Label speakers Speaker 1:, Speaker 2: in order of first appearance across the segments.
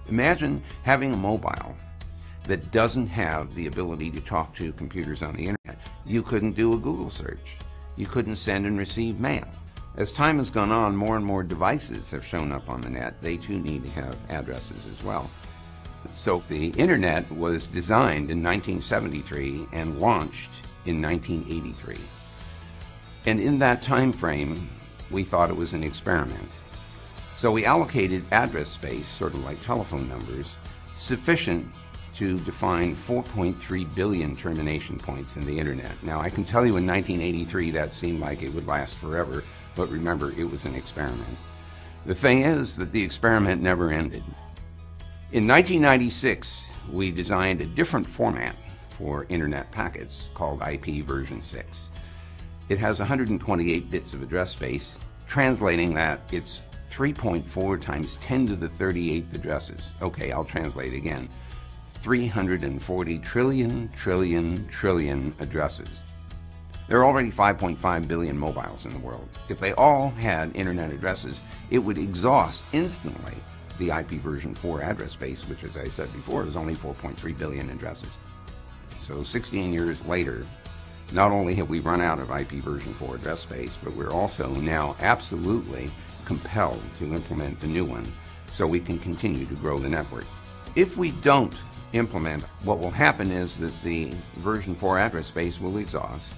Speaker 1: Imagine having a mobile that doesn't have the ability to talk to computers on the internet. You couldn't do a Google search. You couldn't send and receive mail. As time has gone on, more and more devices have shown up on the net. They too need to have addresses as well. So the internet was designed in 1973 and launched in 1983. And in that time frame, we thought it was an experiment. So we allocated address space, sort of like telephone numbers, sufficient to define 4.3 billion termination points in the internet. Now, I can tell you in 1983 that seemed like it would last forever, but remember, it was an experiment. The thing is that the experiment never ended. In 1996, we designed a different format for internet packets called IPv6. It has 128 bits of address space, translating that it's 3.4 times 10 to the 38th addresses. Okay, I'll translate again. 340 trillion addresses. There are already 5.5 billion mobiles in the world. If they all had internet addresses, it would exhaust instantly the IPv4 address space, which, as I said before, is only 4.3 billion addresses. So 16 years later, not only have we run out of IPv4 address space, but we're also now absolutely compelled to implement the new one so we can continue to grow the network. If we don't implement, what will happen is that the version 4 address space will exhaust.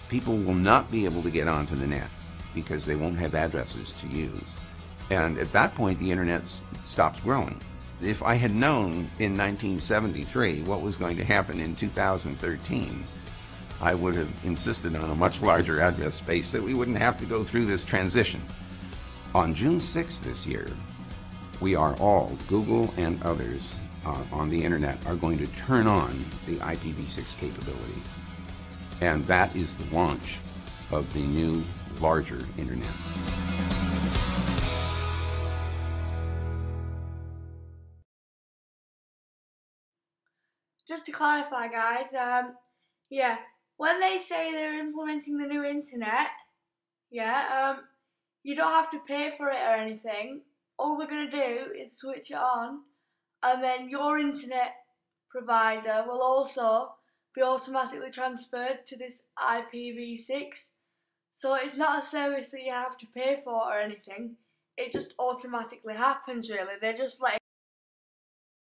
Speaker 1: People will not be able to get onto the net because they won't have addresses to use. And at that point, the internet stops growing. If I had known in 1973 what was going to happen in 2013, I would have insisted on a much larger address space so we wouldn't have to go through this transition. On June 6th this year, we are all, Google and others on the internet, are going to turn on the IPv6 capability. And that is the launch of the new, larger internet.
Speaker 2: Just to clarify, guys, yeah, when they say they're implementing the new internet, yeah, you don't have to pay for it or anything. All they're going to do is switch it on, and then your internet provider will also be automatically transferred to this IPv6. So it's not a service that you have to pay for or anything. It just automatically happens, really. They're just letting